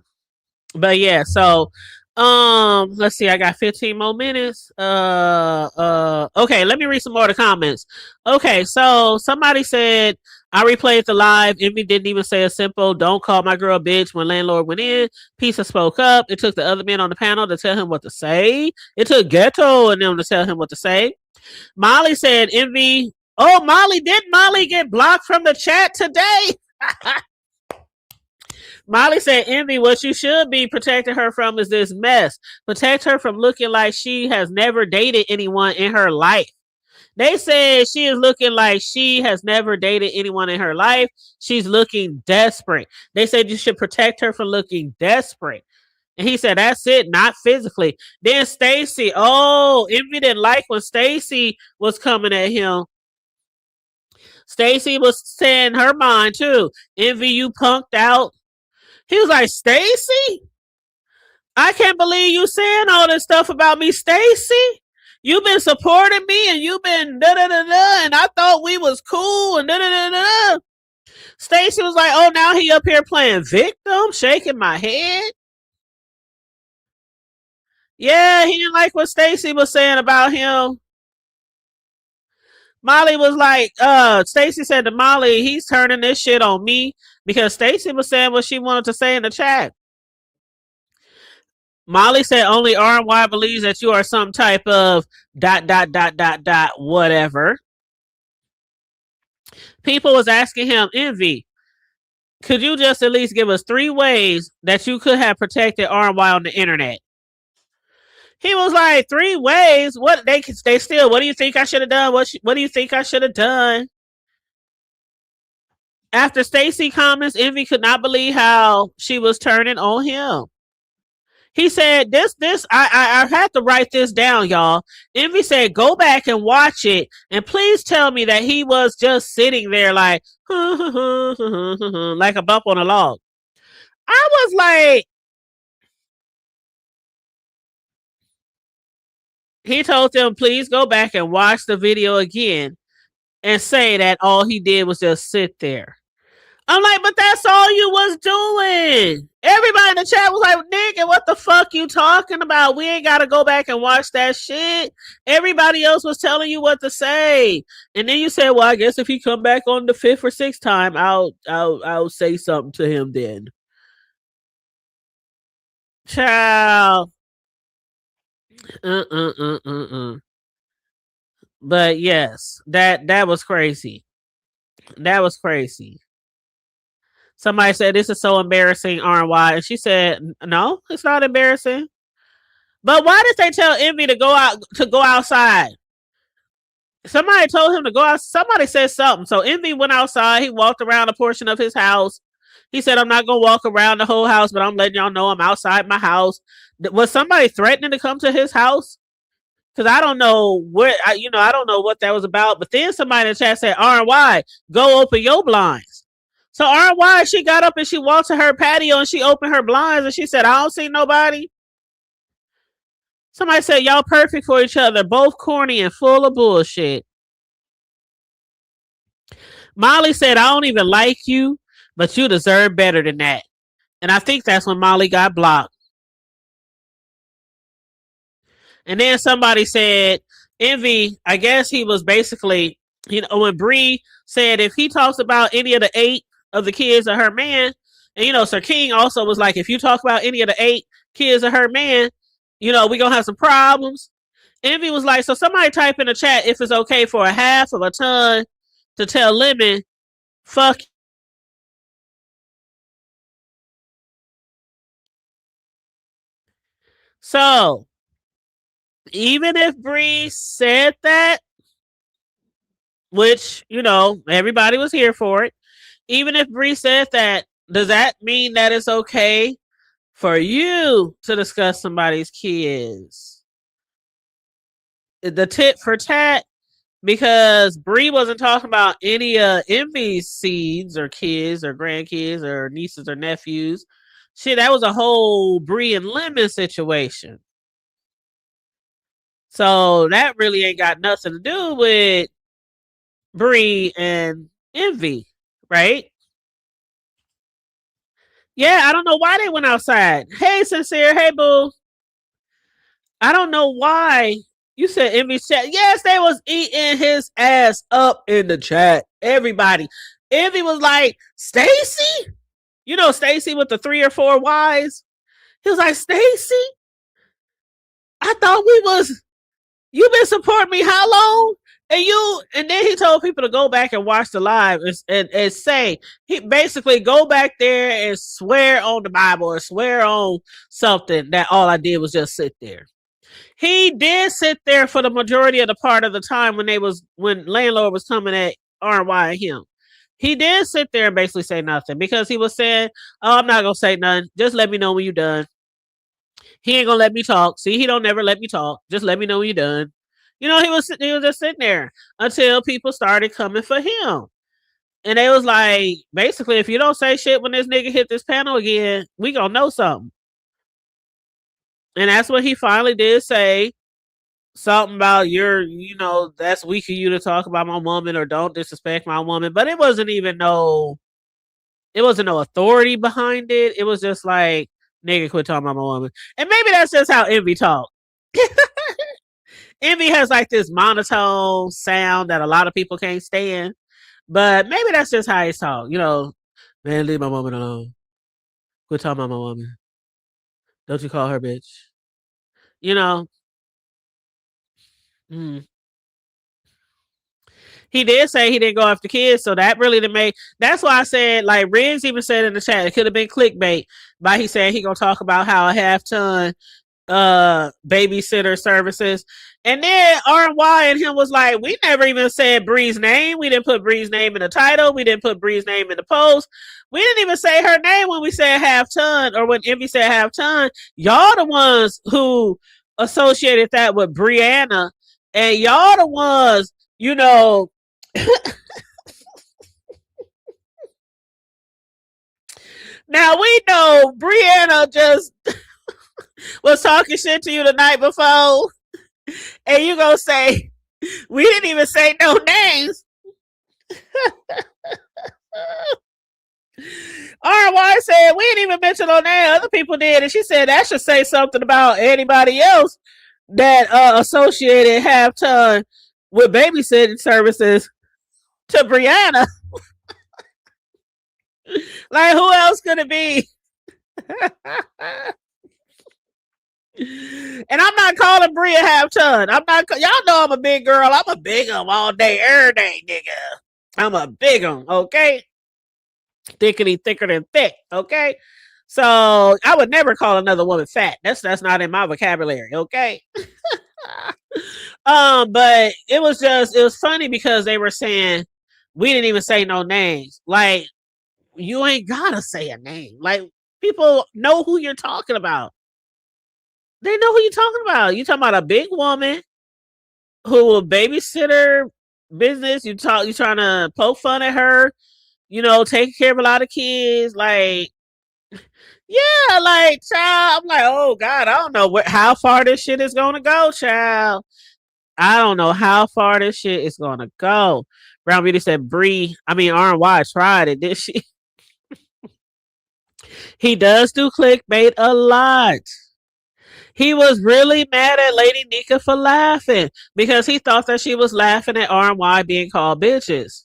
But yeah, so Let's see, I got 15 more minutes. Okay, let me read some more of the comments. Okay, so somebody said I replayed the live. Envy didn't even say a simple "Don't call my girl bitch" when landlord went in. Pizza spoke up. It took the other men on the panel to tell him what to say. It took Ghetto and them to tell him what to say. Molly said Envy. Oh, Molly, did Molly get blocked from the chat today? Molly said, Envy, what you should be protecting her from is this mess. Protect her from looking like she has never dated anyone in her life. They said she is looking like she has never dated anyone in her life. She's looking desperate. They said you should protect her from looking desperate. And he said, that's it, not physically. Then Stacy, Envy didn't like when Stacy was coming at him. Stacy was saying her mind too. Envy, you punked out. He was like, Stacy? I can't believe you saying all this stuff about me, Stacy. You've been supporting me and you've been da-da-da-da, and I thought we was cool and da-da-da-da. Stacy was like, oh, now he up here playing victim, shaking my head. Yeah, he didn't like what Stacy was saying about him. Molly was like, Stacy said to Molly, he's turning this shit on me because Stacy was saying what she wanted to say in the chat. Molly said only RY believes that you are some type of ... whatever. People was asking him, Envy, could you just at least give us 3 ways that you could have protected RY on the internet? He was like, 3 ways? What they still, what do you think I should have done? What do you think I should have done? After Stacy comments, Envy could not believe how she was turning on him. He said, I had to write this down, y'all. Envy said, go back and watch it. And please tell me that he was just sitting there like, like a bump on a log. I was like, he told them, please go back and watch the video again and say that all he did was just sit there. I'm like, but that's all you was doing. Everybody in the chat was like, nigga, what the fuck you talking about? We ain't got to go back and watch that shit. Everybody else was telling you what to say. And then you said, well, I guess if he come back on the 5th or 6th time, I'll say something to him then. Child. But yes, that was crazy. That was crazy. Somebody said, this is so embarrassing, RY. And she said, no, it's not embarrassing. But why did they tell Envy to go outside? Somebody told him to go out. Somebody said something. So Envy went outside. He walked around a portion of his house. He said, I'm not going to walk around the whole house, but I'm letting y'all know I'm outside my house. Was somebody threatening to come to his house? Because I don't know I don't know what that was about. But then somebody in the chat said, RY, go open your blinds. So RY, she got up and she walked to her patio and she opened her blinds and she said, I don't see nobody. Somebody said, y'all perfect for each other. Both corny and full of bullshit. Molly said, I don't even like you, but you deserve better than that. And I think that's when Molly got blocked. And then somebody said, Envy, I guess he was basically, when Bree said if he talks about any of the 8 of the kids of her man, and Sir King also was like, if you talk about any of the 8 kids of her man, we're going to have some problems. Envy was like, so somebody type in the chat if it's okay for a half of a ton to tell Lemon, fuck. So, even if Bree said that, which, everybody was here for it, even if Bree said that, does that mean that it's okay for you to discuss somebody's kids? The tit for tat, because Bree wasn't talking about any Envy's seeds or kids or grandkids or nieces or nephews. Shit, that was a whole Bree and Lemon situation. So that really ain't got nothing to do with Bree and Envy, right? Yeah, I don't know why they went outside. Hey, Sincere. Hey, boo. I don't know why. You said Envy chat. Yes, they was eating his ass up in the chat. Everybody. Envy was like, Stacy? You know Stacy with the 3 or 4 Y's? He was like, Stacy? I thought we was, you been supporting me how long? And then he told people to go back and watch the live and say, he basically go back there and swear on the Bible or swear on something that all I did was just sit there. He did sit there for the majority of the part of the time when landlord was coming at RY and him. He did sit there and basically say nothing because he was saying, "Oh, I'm not gonna say nothing. Just let me know when you're done." He ain't gonna let me talk. See, he don't never let me talk. Just let me know when you're done. You know, he was just sitting there until people started coming for him. And they was like, basically, if you don't say shit when this nigga hit this panel again, we gonna know something. And that's what he finally did say. Something about that's weak of you to talk about my woman or don't disrespect my woman. But it wasn't no authority behind it. It was just like, nigga, quit talking about my woman. And maybe that's just how Envy talk. Envy has like this monotone sound that a lot of people can't stand. But maybe that's just how he's talk. Man, leave my woman alone. Quit talking about my woman. Don't you call her bitch. Mm. He did say he didn't go after kids, so that really didn't make. That's why I said, like Riggs even said in the chat, it could have been clickbait. But he said he gonna talk about how a half-ton babysitter services, and then RY and him was like, we never even said Bree's name. We didn't put Bree's name in the title. We didn't put Bree's name in the post. We didn't even say her name when we said half-ton or when Envy said half-ton. Y'all the ones who associated that with Brianna, and y'all the ones, now we know Brianna just was talking shit to you the night before, and you gonna say we didn't even say no names. RY said we didn't even mention no name. Other people did, and she said that should say something about anybody else that associated half-ton with babysitting services to Brianna. Like, who else could it be? And I'm not calling Bria half-ton. I'm not. Y'all know I'm a big girl. I'm a big 'em all day, every day, nigga. I'm a big 'em, okay? Thickety thicker than thick, okay? So I would never call another woman fat. That's not in my vocabulary, okay? But it was funny because they were saying we didn't even say no names. Like, you ain't gotta say a name. Like, people know who you're talking about. They know who you're talking about. You talking about a big woman who will babysitter business. You trying to poke fun at her. Taking care of a lot of kids. Like, yeah, like, child. I'm like, oh God, I don't know how far this shit is gonna go, child. I don't know how far this shit is gonna go. Brown Beauty said RY tried it, did she? He does do clickbait a lot. He was really mad at Lady Nika for laughing because he thought that she was laughing at RY being called bitches.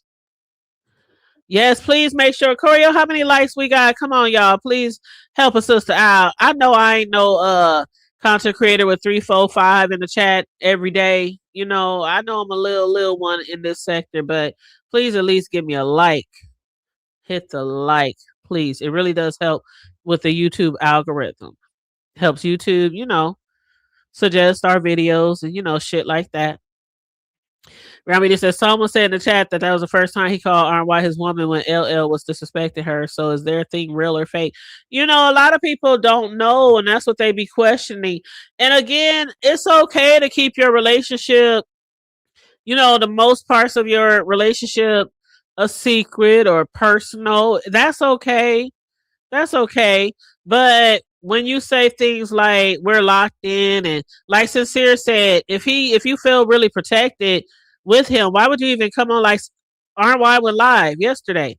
Yes, please make sure. Choreo, how many likes we got? Come on, y'all. Please help a sister out. I know I ain't no content creator with 3, 4, 5 in the chat every day. I know I'm a little one in this sector, but please at least give me a like. Hit the like, please. It really does help with the YouTube algorithm. Helps YouTube, suggest our videos and shit like that. Rami just says someone said in the chat that was the first time he called RY his woman when LL was disrespecting her. So is their thing real or fake? A lot of people don't know, and that's what they be questioning. And again, it's okay to keep your relationship, the most parts of your relationship a secret or personal. That's okay. That's okay. But when you say things like we're locked in, and like Sincere said, if you feel really protected with him, why would you even come on like RY went live yesterday?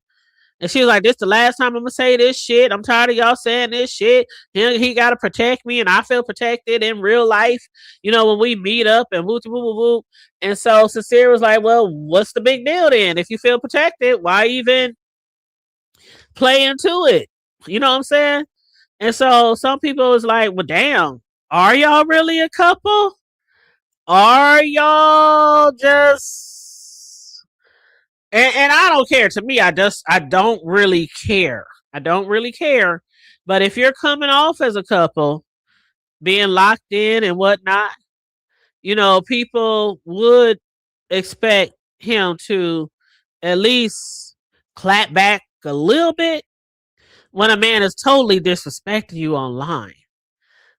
And she was like, this the last time I'm gonna say this shit. I'm tired of y'all saying this shit. He gotta protect me, and I feel protected in real life, when we meet up and whoop whoop whoop whoop. And so Sincere was like, well, what's the big deal then? If you feel protected, why even play into it? You know what I'm saying? And so some people was like, well, damn, are y'all really a couple? Are y'all just and I don't care. To me, I don't really care. I don't really care. But if you're coming off as a couple, being locked in and whatnot, people would expect him to at least clap back a little bit when a man is totally disrespecting you online.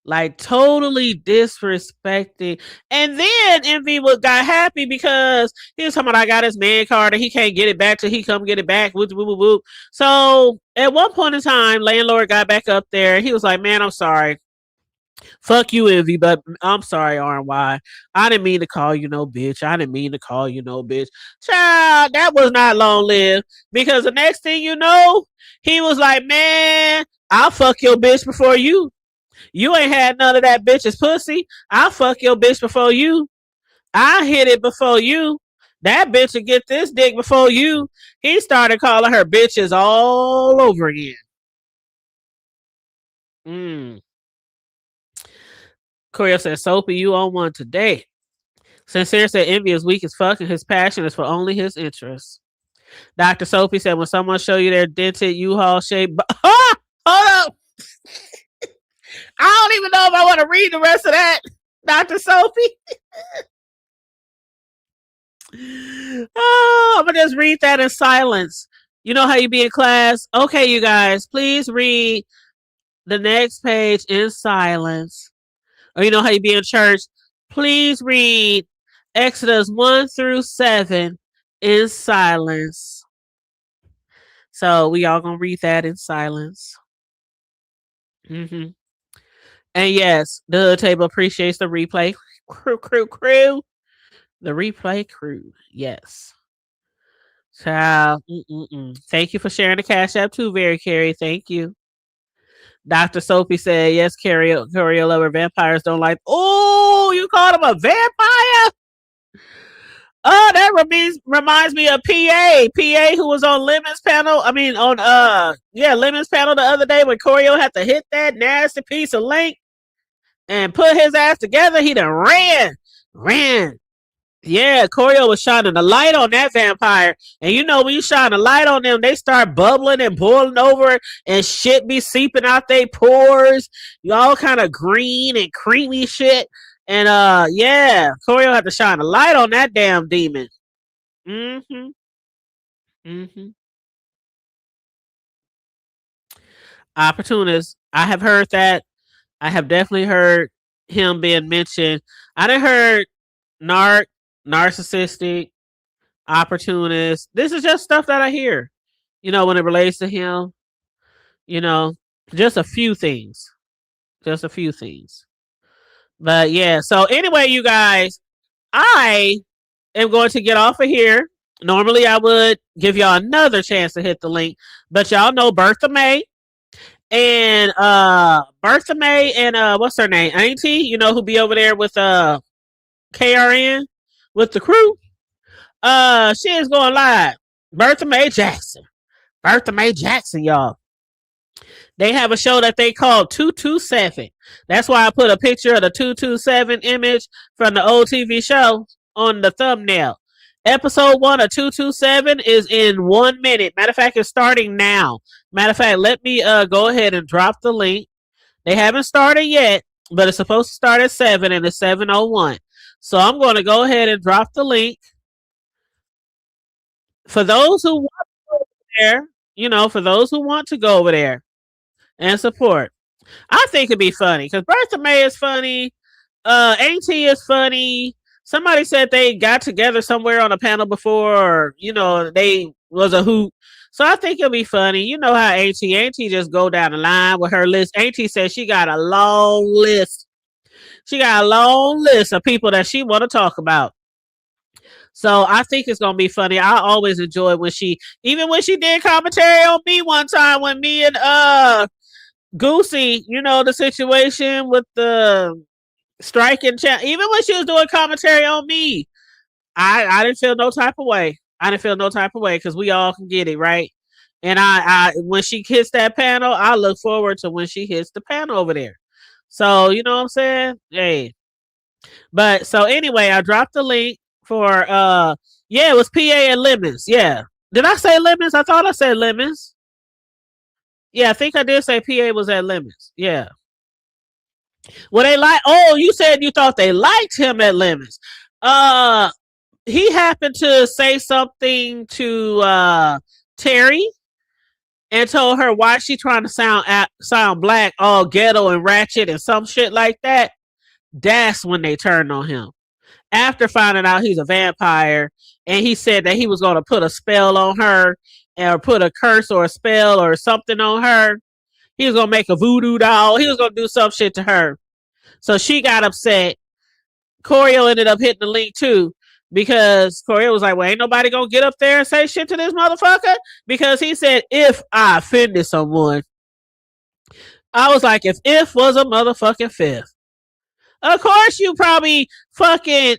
Like totally disrespecting. And then Envy got happy because he was talking about I got his man card and he can't get it back till he come get it back. Whoop, whoop, whoop, whoop. So at one point in time, Landlord got back up there and he was like, man, I'm sorry. Fuck you, Envy, but I'm sorry, RNY. I didn't mean to call you no bitch. I didn't mean to call you no bitch. Child, that was not long lived because the next thing you know, he was like, man, I'll fuck your bitch before you. You ain't had none of that bitch's pussy. I'll fuck your bitch before you. I hit it before you. That bitch will get this dick before you. He started calling her bitches all over again. Corio said, Soapy, you on one today. Sincere said, Envy is weak as fuck and his passion is for only his interests. Dr. Soapy said, when someone show you their dented U-Haul shape... Hold up! I don't even know if I want to read the rest of that, Dr. Sophie. I'm going to just read that in silence. You know how you be in class? Okay, you guys, please read the next page in silence. Or you know how you be in church? Please read Exodus 1-7 in silence. So we all going to read that in silence. Mm-hmm. And yes, the Hood Table appreciates the replay crew. The replay crew. Yes. Child. Thank you for sharing the Cash App too, Very Carrie. Thank you. Dr. Sophie said, yes, Corio lover vampires don't like. Oh, you called him a vampire? Oh, that reminds me of PA who was on Lemon's panel. I mean, on Lemon's panel the other day when Corio had to hit that nasty piece of link and put his ass together. He done ran. Yeah, Corio was shining the light on that vampire. And when you shine a light on them, they start bubbling and boiling over and shit be seeping out their pores. You all kind of green and creamy shit. And Corio had to shine a light on that damn demon. Opportunist. I have heard that. I have definitely heard him being mentioned. I done heard narcissistic, opportunist. This is just stuff that I hear, when it relates to him. Just a few things. But yeah, so anyway, you guys, I am going to get off of here. Normally, I would give y'all another chance to hit the link, but y'all know Bertha May. And what's her name? Auntie, who be over there with KRN with the crew. She is going live. Bertha May Jackson, y'all. They have a show that they call 227. That's why I put a picture of the 227 image from the old TV show on the thumbnail. Episode 1 of 227 is in 1 minute. Matter of fact, it's starting now. Matter of fact, let me go ahead and drop the link. They haven't started yet, but it's supposed to start at 7 and it's 7:01. So I'm going to go ahead and drop the link. For those who want to go over there, and support. I think it'd be funny because Bertha May is funny. Auntie is funny. Somebody said they got together somewhere on a panel before, or they was a hoot. So I think it'll be funny. You know how Auntie just go down the line with her list. Auntie says she got a long list. She got a long list of people that she want to talk about. So I think it's gonna be funny. I always enjoy when even when she did commentary on me one time when me and Goosey, the situation with the striking chat. Even when she was doing commentary on me, I didn't feel no type of way. I didn't feel no type of way because we all can get it right. And I when she hits that panel, I look forward to when she hits the panel over there. So you know what I'm saying? Hey. But so anyway, I dropped the link for it was PA and Lemons. Yeah. Did I say Lemons? I thought I said Lemons. Yeah, I think I did say PA was at Lemons. Yeah. Well, they you said you thought they liked him at Lemons. He happened to say something to Terry and told her why she trying to sound black, all ghetto and ratchet and some shit like that. That's when they turned on him. After finding out he's a vampire, and he said that he was going to put a spell on her or put a curse or a spell or something on her. He was going to make a voodoo doll. He was going to do some shit to her. So she got upset. Corio ended up hitting the link too because Corio was like, well, ain't nobody going to get up there and say shit to this motherfucker because he said, if I offended someone. I was like, if was a motherfucking fifth. Of course you probably fucking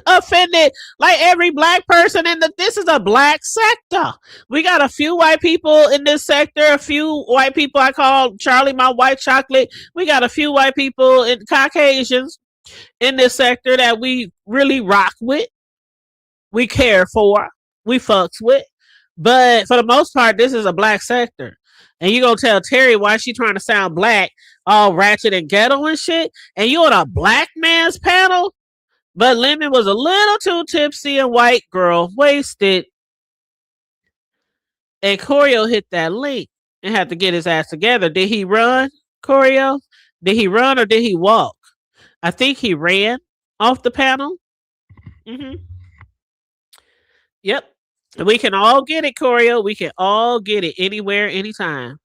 offended like every black person this is a black sector. We got a few white people in this sector, a few white people I call Charlie my white chocolate. We got a few white people in Caucasians in this sector that we really rock with, we care for, we fucks with. But for the most part, this is a black sector. And you gonna tell Terry why she trying to sound black, all ratchet and ghetto and shit, and you on a black man's panel? But Lemon was a little too tipsy and white girl wasted. And Corio hit that link and had to get his ass together. Did he run, Corio? Did he run or did he walk? I think he ran off the panel. Mm-hmm. Yep. We can all get it, Corio. We can all get it anywhere, anytime.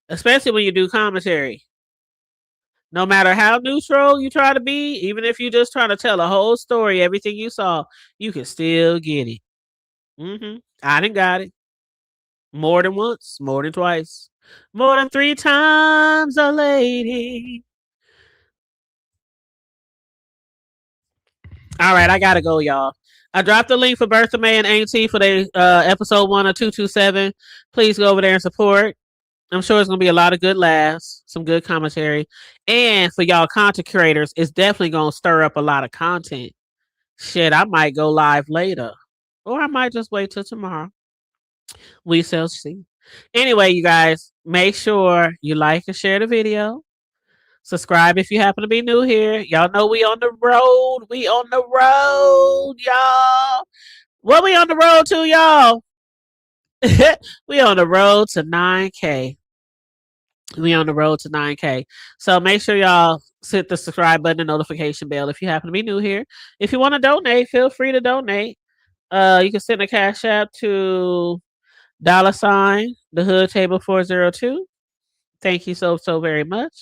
Especially when you do commentary. No matter how neutral you try to be, even if you're just trying to tell a whole story, everything you saw, you can still get it. Mm-hmm. I done got it. More than once, more than twice, more than 3 times a lady. All right, I gotta go, y'all. I dropped the link for Bertha May and Auntie for the episode 1 of 227. Please go over there and support. I'm sure it's gonna be a lot of good laughs, some good commentary, and for y'all content creators, it's definitely gonna stir up a lot of content. Shit, I might go live later, or I might just wait till tomorrow. We shall see. Anyway, you guys, make sure you like and share the video. Subscribe if you happen to be new here. Y'all know we on the road. We on the road, y'all. What we on the road to, y'all? We on the road to 9K. We on the road to 9K. So make sure y'all hit the subscribe button and notification bell if you happen to be new here. If you want to donate, feel free to donate. You can send a cash app to $ the hood table 402. Thank you so very much.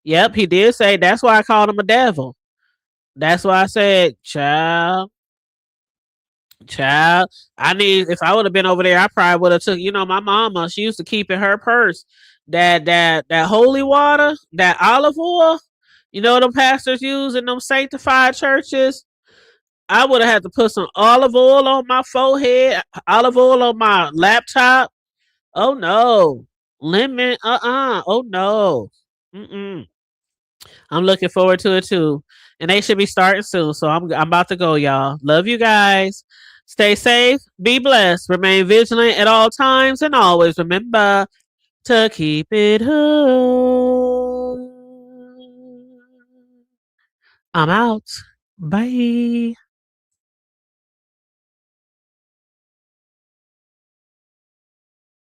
Yep, he did say that's why I called him a devil. That's why I said, child. If I would have been over there, I probably would have took, my mama, she used to keep in her purse that holy water, that olive oil, them pastors use in them sanctified churches. I would have had to put some olive oil on my forehead, olive oil on my laptop. Oh no. Lemon, oh no. Mm-mm. I'm looking forward to it too. And they should be starting soon. So I'm about to go, y'all. Love you guys. Stay safe. Be blessed. Remain vigilant at all times. And always remember to keep it hood. I'm out. Bye.